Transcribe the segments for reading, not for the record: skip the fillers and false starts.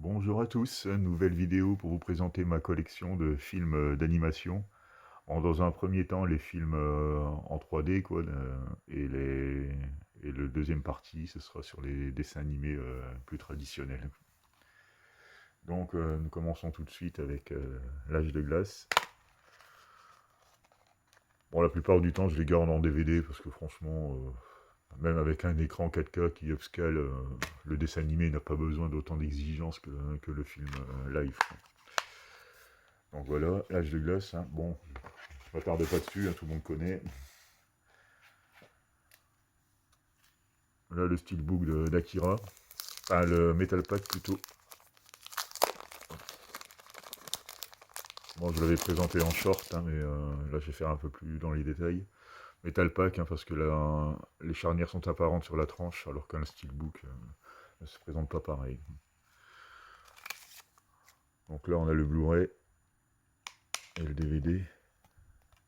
Bonjour à tous, nouvelle vidéo pour vous présenter ma collection de films d'animation. Dans un premier temps, les films en 3D, quoi, et le deuxième partie, ce sera sur les dessins animés plus traditionnels. Donc, nous commençons tout de suite avec L'Âge de glace. Bon, la plupart du temps, je les garde en DVD parce que franchement, même avec un écran 4K qui upscale, le dessin animé n'a pas besoin d'autant d'exigences que le film live, quoi. Donc voilà, L'Âge de glace, hein. Bon, je ne m'attarde pas dessus, hein, tout le monde connaît. Là, le steelbook d'Akira, enfin le Metal Pack plutôt. Bon, je l'avais présenté en short, hein, mais là, je vais faire un peu plus dans les détails. Metal Pack, hein, parce que là, les charnières sont apparentes sur la tranche, alors qu'un steelbook ne se présente pas pareil. Donc là, on a le Blu-ray et le DVD.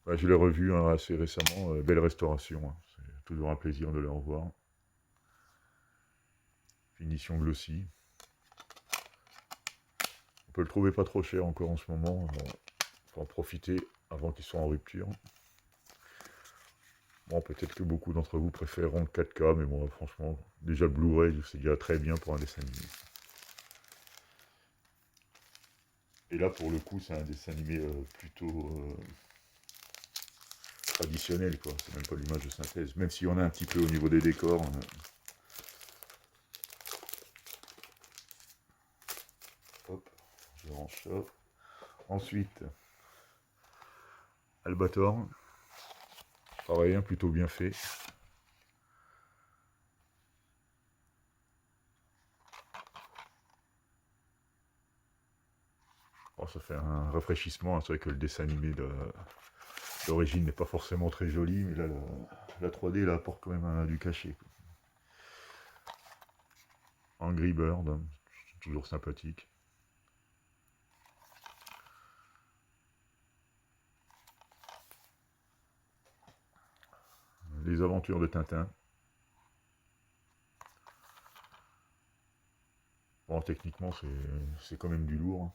Ouais, je l'ai revu, hein, assez récemment, belle restauration, hein. C'est toujours un plaisir de le revoir. Finition glossy. On peut le trouver pas trop cher encore en ce moment. Bon, faut en profiter avant qu'il soit en rupture. Bon, peut-être que beaucoup d'entre vous préféreront le 4K, mais moi, franchement, déjà le Blu-ray, c'est déjà très bien pour un dessin animé. Et là, pour le coup, c'est un dessin animé plutôt traditionnel, quoi. C'est même pas l'image de synthèse, même s'il y en a un petit peu au niveau des décors. Hop, je range ça. Ensuite, Albator. Pareil, hein, plutôt bien fait. Bon, ça fait un rafraîchissement, hein. C'est vrai que le dessin animé d'origine n'est pas forcément très joli, mais là, la 3D là, apporte quand même du cachet, quoi. Angry Bird, hein, toujours sympathique. Les aventures de Tintin. Bon, techniquement, c'est quand même du lourd, hein.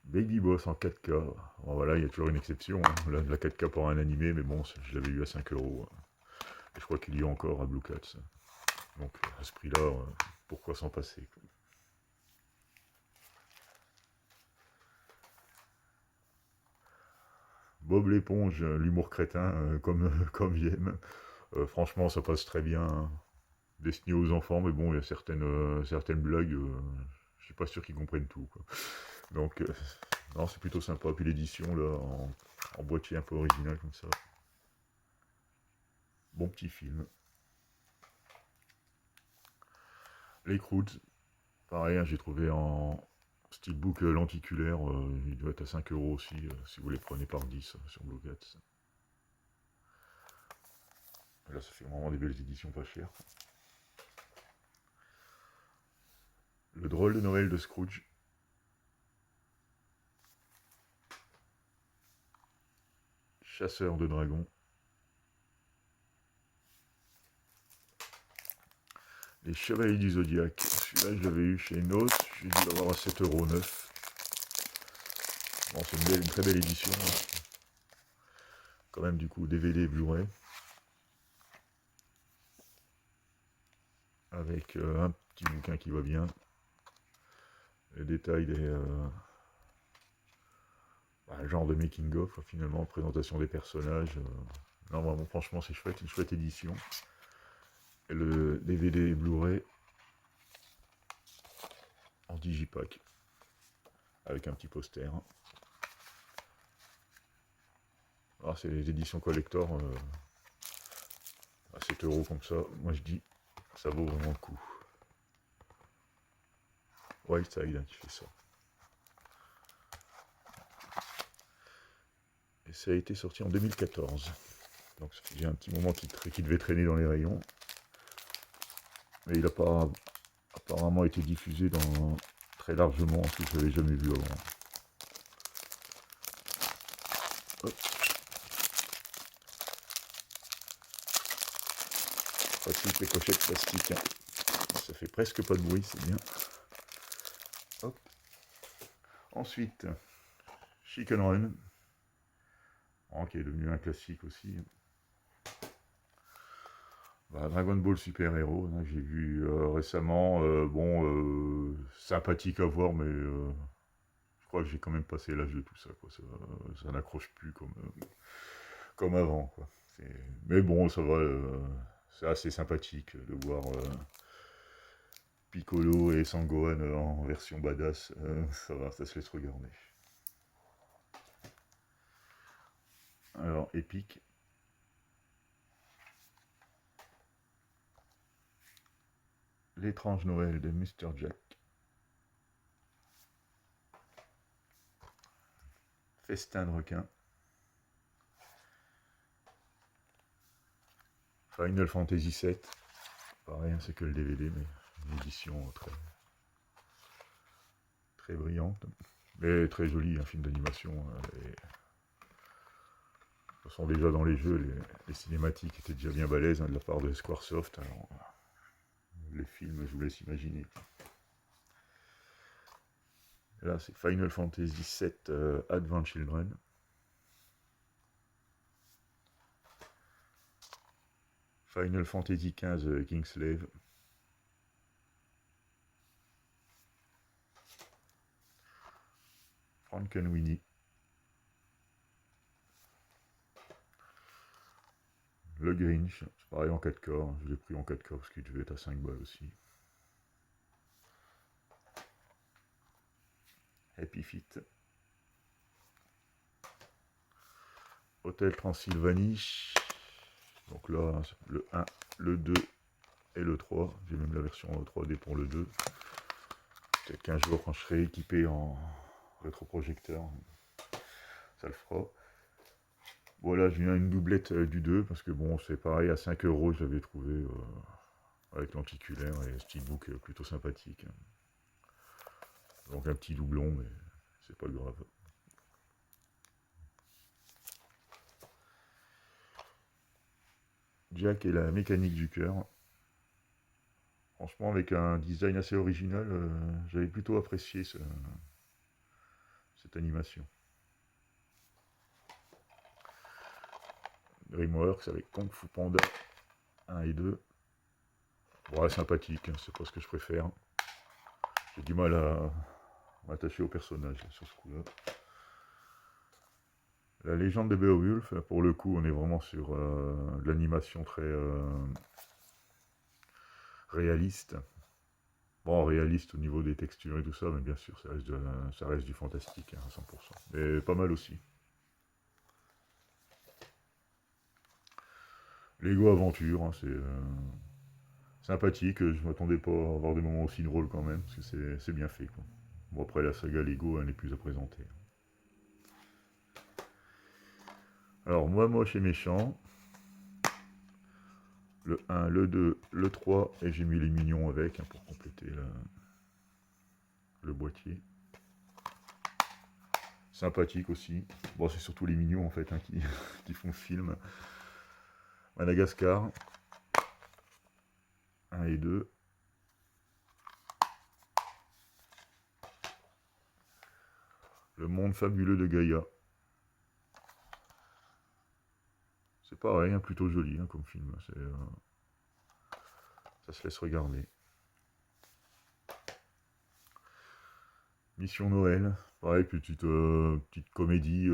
Baby Boss en 4K. Bon, voilà, il y a toujours une exception, hein. La 4K pour un animé, mais bon, je l'avais eu à 5 euros. Et je crois qu'il y a encore à Blue Cats. Donc, à ce prix-là, pourquoi s'en passer, quoi. Bob l'éponge, l'humour crétin, comme j'aime. Franchement, ça passe très bien, hein. Destiné aux enfants, mais bon, il y a certaines blagues, je suis pas sûr qu'ils comprennent tout, quoi. Donc, non, c'est plutôt sympa. Puis l'édition, là, en boîtier un peu original comme ça. Bon petit film. Les Croods, pareil, hein, j'ai trouvé en steelbook lenticulaire, il doit être à 5 euros aussi, si vous les prenez par 10 sur Blue Cats. Là, ça fait vraiment des belles éditions pas chères. Le drôle de Noël de Scrooge. Chasseur de dragons. Les Chevaliers du Zodiaque. Celui-là, je l'avais eu chez Nos. J'ai dû l'avoir à 7,9 €. Bon, c'est une très belle édition, hein. Quand même, du coup, DVD et Blu-ray. Avec un petit bouquin qui va bien. Les détails genre de making-of, finalement, présentation des personnages. Non, vraiment, franchement, c'est chouette, une chouette édition. Et le DVD et Blu-ray en digipack, avec un petit poster. Alors, c'est les éditions collector à 7 € comme ça. Moi, je dis, ça vaut vraiment le coup. Wildside, hein, qui fait ça. Et ça a été sorti en 2014. Donc, ça fait un petit moment qu'il devait traîner dans les rayons. Mais il n'a pas apparemment été diffusé très largement, en plus je l'avais jamais vu avant. Hop. Pratique les pochettes plastiques, hein. ça fait presque pas de bruit, c'est bien. Hop. Ensuite, Chicken Run, qui est devenu un classique aussi. Dragon Ball Super Hero, hein, j'ai vu récemment, sympathique à voir, mais je crois que j'ai quand même passé l'âge de tout ça, quoi. Ça n'accroche plus comme avant, quoi. Mais bon, ça va, c'est assez sympathique de voir Piccolo et Sangohan en version badass, ça va, ça se laisse regarder. Alors, épique. L'étrange Noël de Mr. Jack. Festin de requin. Final Fantasy VII. Pareil, c'est que le DVD, mais une édition très, très brillante. Mais très jolie, un film d'animation. De toute façon, déjà dans les jeux, les cinématiques étaient déjà bien balèzes, de la part de Squaresoft. Alors, les films, je vous laisse imaginer. Là, c'est Final Fantasy VII Advent Children. Final Fantasy XV Kingslave. Frankenweenie. Le Grinch, c'est pareil en 4K, hein. Je l'ai pris en 4K parce qu'il devait être à 5 balles aussi. Happy Feet. Hôtel Transylvanie. Donc là, le 1, le 2 et le 3. J'ai même la version 3D pour le 2. Peut-être qu'un jour, quand je serai équipé en rétroprojecteur, ça le fera. Voilà, j'ai eu une doublette du 2, parce que bon, c'est pareil, à 5 euros, je l'avais trouvé avec lenticulaire et steelbook plutôt sympathique. Donc un petit doublon, mais c'est pas grave. Jack et la mécanique du cœur. Franchement, avec un design assez original, j'avais plutôt apprécié cette animation. DreamWorks avec Kung Fu Panda 1 et 2. Ouais, sympathique, hein, c'est pas ce que je préfère. J'ai du mal à m'attacher au personnage sur ce coup-là. La légende de Beowulf, pour le coup, on est vraiment sur de l'animation très réaliste. Bon, réaliste au niveau des textures et tout ça, mais bien sûr, ça reste du fantastique, hein, à 100%. Mais pas mal aussi. Lego Aventure, hein, c'est sympathique. Je m'attendais pas à avoir des moments aussi drôles quand même, parce que c'est bien fait, quoi. Bon, après, la saga Lego, elle n'est plus à présenter. Alors, moi, moche et méchant. Le 1, le 2, le 3, et j'ai mis les mignons avec, hein, pour compléter le boîtier. Sympathique aussi. Bon, c'est surtout les mignons, en fait, hein, qui font le film. Madagascar. 1 et 2. Le monde fabuleux de Gaïa. C'est pareil, hein, plutôt joli, hein, comme film. Ça se laisse regarder. Mission Noël. Pareil, petite comédie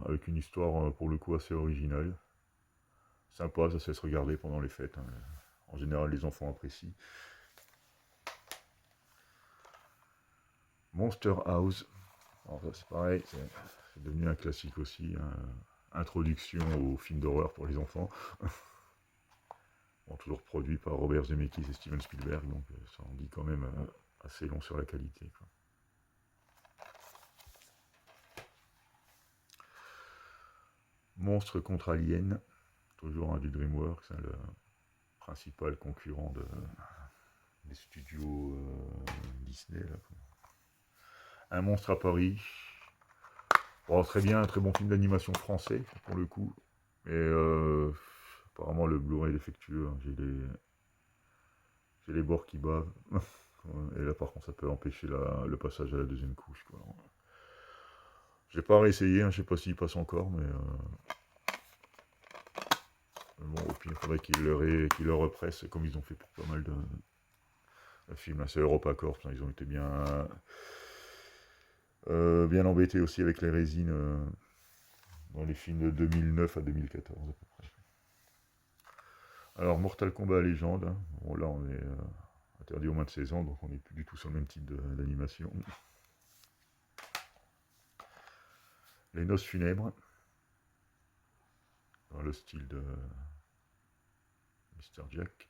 avec une histoire pour le coup assez originale. Sympa, ça se laisse regarder pendant les fêtes, hein. En général, les enfants apprécient. Monster House. Alors ça, c'est pareil, c'est devenu un classique aussi, hein. Introduction au film d'horreur pour les enfants. Bon, toujours produit par Robert Zemeckis et Steven Spielberg, donc ça en dit quand même assez long sur la qualité, quoi. Monstre contre Alien, toujours un du DreamWorks, hein, le principal concurrent des studios Disney. Là. Un monstre à Paris. Bon, très bien, un très bon film d'animation français, pour le coup. Mais apparemment, le Blu-ray est défectueux, hein. J'ai les bords qui bavent. Et là, par contre, ça peut empêcher le passage à la deuxième couche, quoi. J'ai pas réessayé, hein, je sais pas s'il passe encore, mais bon, au pire, il faudrait qu'ils le repressent, comme ils ont fait pour pas mal de films. Là, c'est EuropaCorp, hein, ils ont été bien embêtés aussi avec les résines dans les films de 2009 à 2014 à peu près. Alors, Mortal Kombat Légende, hein. Bon, là, on est interdit au moins de 16 ans, donc on n'est plus du tout sur le même type d'animation. Les Noces Funèbres, dans le style de Mr. Jack.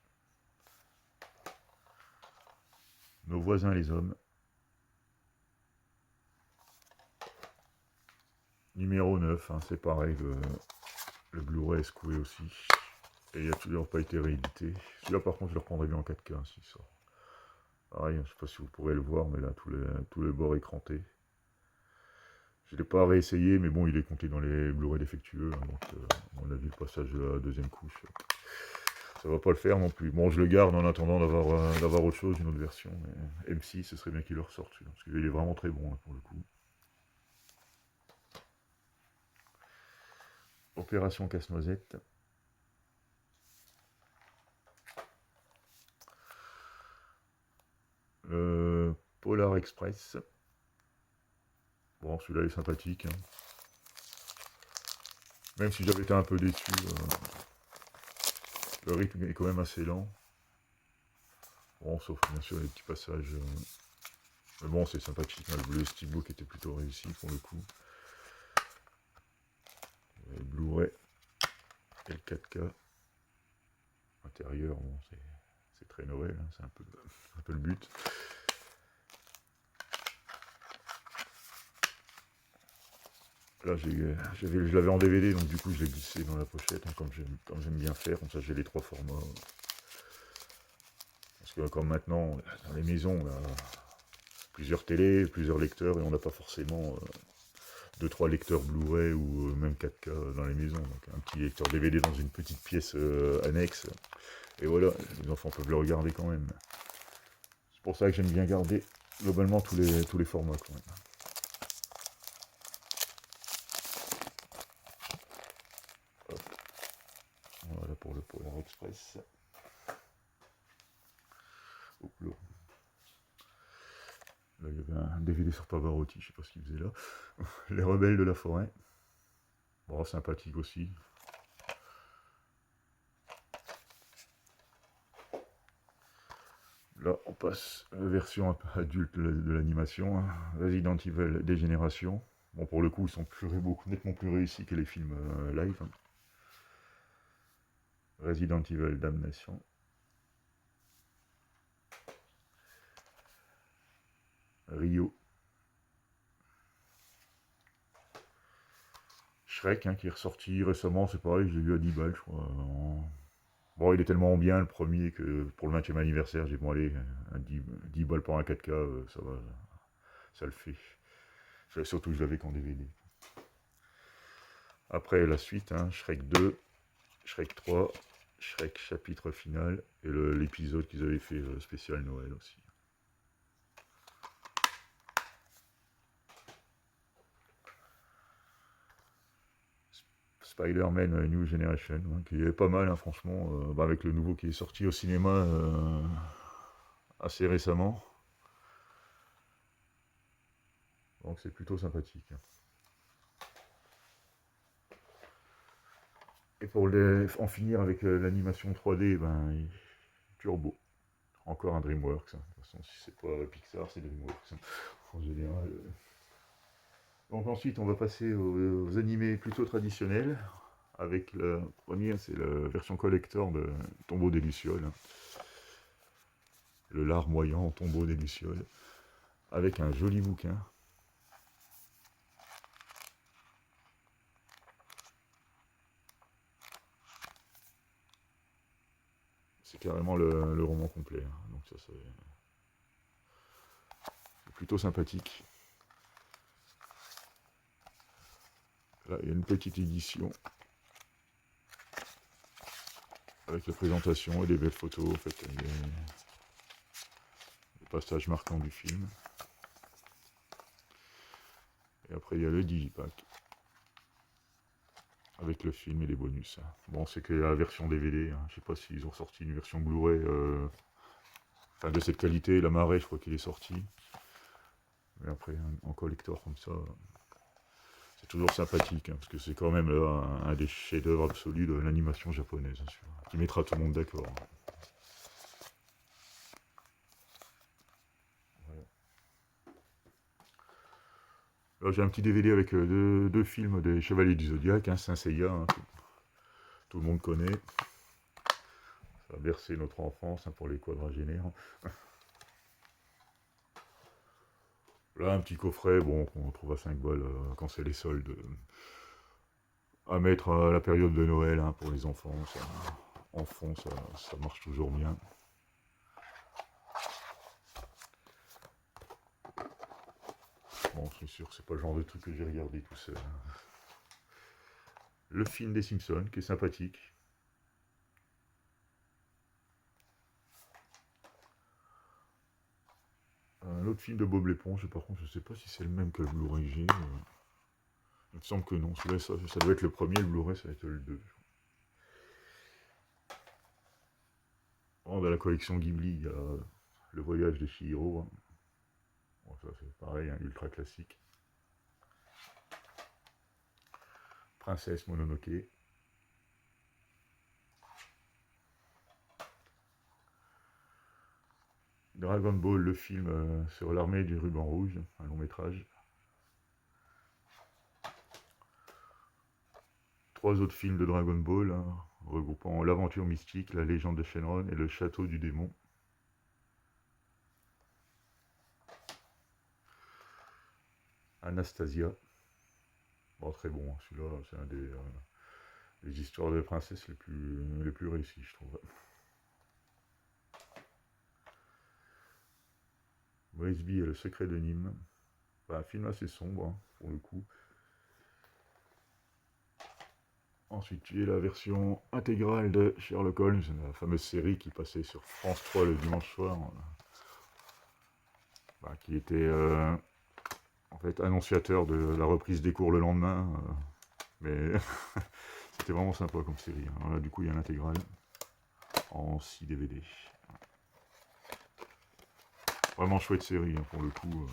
Nos voisins les hommes. Numéro 9, hein, c'est pareil, le Blu-ray est secoué aussi. Et il n'a toujours pas été réédité. Celui-là par contre je le reprendrai bien en 4K hein, s'il sort. Pareil, je ne sais pas si vous pourrez le voir, mais là tous les bords écrantés. Je ne l'ai pas réessayé, mais bon, il est compté dans les Blu-ray défectueux. Hein, donc à mon avis, le passage de la deuxième couche, ça va pas le faire non plus. Bon, je le garde en attendant d'avoir autre chose, une autre version. Mais M6, ce serait bien qu'il le ressorte celui-là, parce qu'il est vraiment très bon hein, pour le coup. Opération Casse-Noisette. Polar Express. Bon, celui-là est sympathique. Hein. Même si j'avais été un peu déçu, le rythme est quand même assez lent. Bon, sauf bien sûr les petits passages. Mais bon, c'est sympathique. Hein. Le steelbook était plutôt réussi pour le coup. Le Blu-ray et le 4K. Intérieur, bon, c'est très Noël, hein. C'est un peu le but. Là, je l'avais en DVD, donc du coup, je l'ai glissé dans la pochette, hein, comme j'aime bien faire. Comme ça, j'ai les trois formats. Parce que comme maintenant, dans les maisons, on a plusieurs télés, plusieurs lecteurs, et on n'a pas forcément 2-3 lecteurs Blu-ray ou même 4K dans les maisons. Donc un petit lecteur DVD dans une petite pièce annexe. Et voilà, les enfants peuvent le regarder quand même. C'est pour ça que j'aime bien garder globalement tous les formats quand même. Hop. Voilà pour le Polar Express. Oh, là, il y avait un DVD sur Pavarotti, je sais pas ce qu'il faisait là. Les Rebelles de la Forêt. Bon, sympathique aussi. Là, on passe à la version un peu adulte de l'animation. Hein. Resident Evil Dégénération. Bon, pour le coup, ils sont nettement plus réussis que les films live. Hein. Resident Evil Damnation. Rio. Shrek, hein, qui est ressorti récemment, c'est pareil, je l'ai vu à 10 balles, je crois. Bon, il est tellement bien le premier que pour le 20e anniversaire, j'ai dit bon allez, 10 balles pour un 4K, ça va, ça le fait. Surtout que je l'avais qu'en DVD. Après la suite, hein, Shrek 2, Shrek 3, Shrek chapitre final, et l'épisode qu'ils avaient fait spécial Noël aussi. Spider-Man New Generation, hein, qui est pas mal, hein, franchement, avec le nouveau qui est sorti au cinéma assez récemment. Donc c'est plutôt sympathique. Hein. Et pour en finir avec l'animation 3D, Turbo. Encore un DreamWorks. Hein. De toute façon, si c'est pas Pixar, c'est DreamWorks. Hein. En général. Donc ensuite, on va passer aux animés plutôt traditionnels. Avec le premier, c'est la version collector de Tombeau des Lucioles. Hein. Le larmoyant Tombeau des Lucioles. Avec un joli bouquin. C'est carrément le roman complet. Hein. Donc ça, c'est plutôt sympathique. Là, il y a une petite édition. Avec la présentation et des belles photos. En fait, passage marquant du film. Et après, il y a le digipack. Avec le film et les bonus. Bon, c'est que la version DVD. Je sais pas s'ils ont sorti une version Blu-ray enfin, de cette qualité. La Marée, je crois qu'il est sorti. Mais après, en collector comme ça, c'est toujours sympathique. Parce que c'est quand même là, un des chefs-d'œuvre absolus de l'animation japonaise. Qui mettra tout le monde d'accord. Voilà. Là, j'ai un petit DVD avec deux films des Chevaliers du Zodiaque. Saint Seiya, tout le monde connaît. Ça a bercé notre enfance pour les quadragénaires. Là, un petit coffret, bon, qu'on trouve à 5 balles quand c'est les soldes. À mettre à la période de Noël pour les enfants. Ça, en fond, ça marche toujours bien. Bon, c'est sûr, c'est pas le genre de truc que j'ai regardé tout seul. Le film des Simpsons, qui est sympathique. Un autre film de Bob l'éponge, par contre, je sais pas si c'est le même que le Blu-ray que j'ai. Il me semble que non. Celui-là, ça doit être le premier, le Blu-ray, ça va être le 2. Dans la collection Ghibli, il y a Le Voyage de Chihiro. Bon, ça, c'est pareil, ultra classique. Princesse Mononoke. Dragon Ball, le film sur l'armée du ruban rouge, un long métrage. 3 autres films de Dragon Ball, regroupant l'aventure mystique, la légende de Shenron et le château du démon. Anastasia. Bon, très bon, celui-là, c'est un des histoires de princesses les plus réussies, je trouve. Moesby et le secret de Nîmes. Un film assez sombre, pour le coup. Ensuite, tu as la version intégrale de Sherlock Holmes, la fameuse série qui passait sur France 3 le dimanche soir, qui était en fait annonciateur de la reprise des cours le lendemain. Mais c'était vraiment sympa comme série. Là, du coup, il y a l'intégrale en 6 DVD. Vraiment chouette série, pour le coup.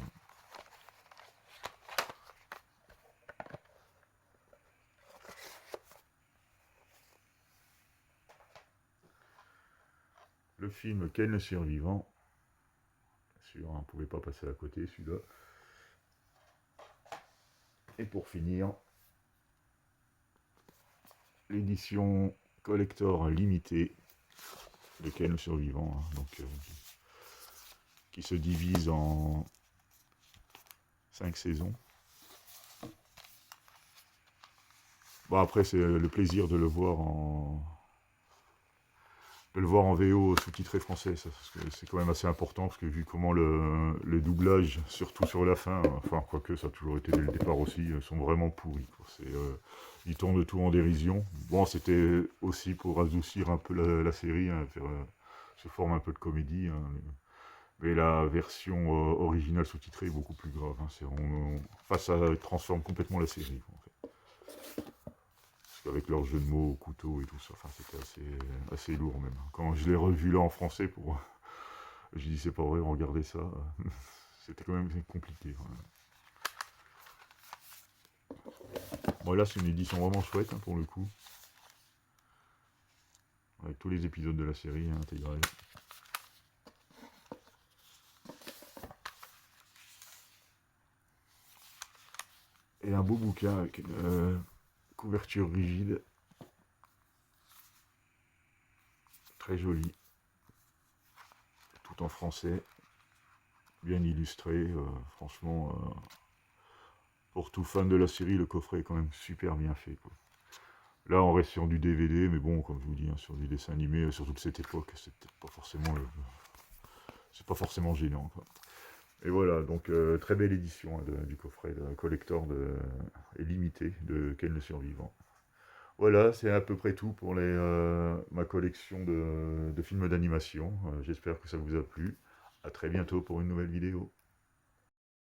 Le film Ken le survivant. Bien sûr, on ne pouvait pas passer à côté, celui-là. Et pour finir, l'édition collector limitée de Ken le survivant. Donc, qui se divise en 5 saisons. Bon, après, c'est le plaisir de le voir en VO sous-titré français, c'est quand même assez important, parce que vu comment le doublage, surtout sur la fin, enfin, quoique ça a toujours été dès le départ aussi, sont vraiment pourris. Ils tournent tout en dérision. Bon, c'était aussi pour adoucir un peu la série, faire sous forme un peu de comédie. Mais la version originale sous-titrée est beaucoup plus grave. Ça transforme complètement la série. En fait. Parce qu'avec leur jeu de mots au couteau et tout ça, c'était assez lourd même. Quand je l'ai revu là en français, je dis c'est pas vrai, regardez ça. C'était quand même compliqué. Bon, là, c'est une édition vraiment chouette pour le coup. Avec tous les épisodes de la série intégrale. Et un beau bouquin avec une couverture rigide. Très jolie. Tout en français. Bien illustré. Franchement, pour tout fan de la série, le coffret est quand même super bien fait. Là, on reste sur du DVD, mais bon, comme je vous dis, sur du dessin animé, surtout de cette époque, c'est pas forcément gênant. Et voilà, donc très belle édition du coffret collector et limité de Ken le survivant. Voilà, c'est à peu près tout pour ma collection de films d'animation. J'espère que ça vous a plu. À très bientôt pour une nouvelle vidéo.